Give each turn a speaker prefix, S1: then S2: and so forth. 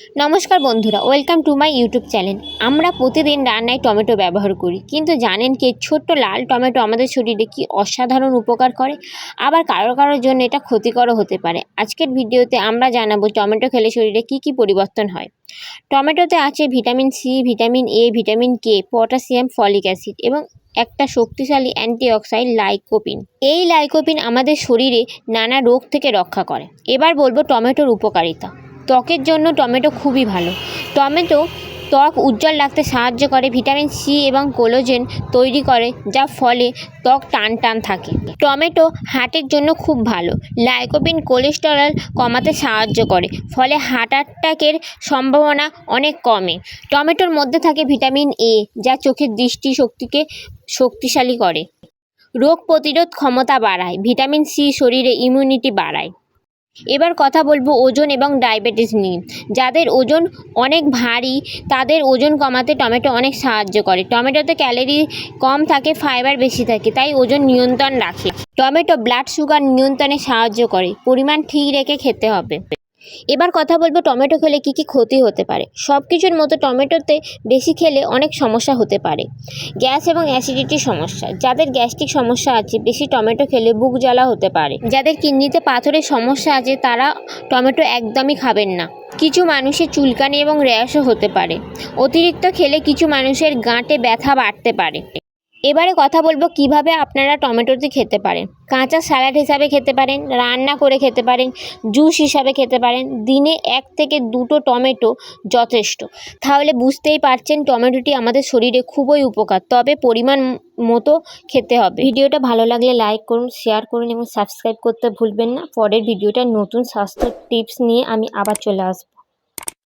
S1: নমস্কার বন্ধুরা, welcome to my YouTube channel. আমরা প্রতিদিন রান্নায় টমেটো ব্যবহার করি, কিন্তু জানেন কি ছোট্ট লাল টমেটো আমাদের শরীরে কি অসাধারণ উপকার করে, আবার কারোর জন্য এটা ক্ষতিকরও হতে পারে। আজকের ভিডিওতে আমরা জানাবো টমেটো খেলে শরীরে কি কি পরিবর্তন হয়। টমেটোতে আছে vitamin C, vitamin A, vitamin K, potassium, folic acid এবং একটা শক্তিশালী অ্যান্টিঅক্সিডেন্ট লাইকোপিন। এই লাইকোপিন আমাদের শরীরে নানা রোগ থেকে রক্ষা করে। এবার বলবো টমেটোর উপকারিতা। ত্বকের জন্য টমেটো খুবই ভালো। টমেটো ত্বক উজ্জ্বল রাখতে সাহায্য করে, ভিটামিন সি এবং কোলাজেন তৈরি করে, যা ফলে ত্বক টান টান থাকে। টমেটো হার্টের জন্য খুব ভালো। লাইকোপিন কোলেস্টেরল কমাতে সাহায্য করে, ফলে হার্ট অ্যাটাকের সম্ভাবনা অনেক কমে। টমেটোর মধ্যে থাকে ভিটামিন এ, যা চোখের দৃষ্টি শক্তিকে শক্তিশালী করে। রোগ প্রতিরোধ ক্ষমতা বাড়ায়। ভিটামিন সি শরীরে ইমিউনিটি বাড়ায়। এবার কথা বলবো ওজন এবং ডায়াবেটিস নিয়ে। যাদের ওজন অনেক ভারী তাদের ওজন কমাতে টমেটো অনেক সাহায্য করে। টমেটোতে ক্যালোরি কম থাকে, ফাইবার বেশি থাকে, তাই ওজন নিয়ন্ত্রণ রাখে। টমেটো ব্লাড সুগার নিয়ন্ত্রণে সাহায্য করে। পরিমাণ ঠিক রেখে খেতে হবে। এবার কথা বলবো টমেটো খেলে কি কি ক্ষতি হতে পারে। সব কিছুর মতো টমেটোতে বেশি খেলে অনেক সমস্যা হতে পারে। গ্যাস এবং অ্যাসিডিটির সমস্যা। যাদের গ্যাস্ট্রিক সমস্যা আছে বেশি টমেটো খেলে বুক জ্বালা হতে পারে। যাদের কিডনিতে পাথরের সমস্যা আছে তারা টমেটো একদমই খাবেন না। কিছু মানুষের চুলকানি এবং র্যাশও হতে পারে। অতিরিক্ত খেলে কিছু মানুষের গাঁটে ব্যথা বাড়তে পারে। এবারে কথা বলবো কিভাবে আপনারা টমেটোটি খেতে পারেন। কাঁচা স্যালাড হিসাবে খেতে পারেন, রান্না করে খেতে পারেন, জুস হিসাবে খেতে পারেন। দিনে 1 থেকে 2টো টমেটো যথেষ্ট। তাহলে বুঝতেই পারছেন টমেটোটি আমাদের শরীরে খুবই উপকার, তবে পরিমাণ মতো খেতে হবে। ভিডিওটা ভালো লাগলে লাইক করুন, শেয়ার করুন এবং সাবস্ক্রাইব করতে ভুলবেন না। পরের ভিডিওটা নতুন স্বাস্থ্য টিপস নিয়ে আমি আবার চলে আসবো।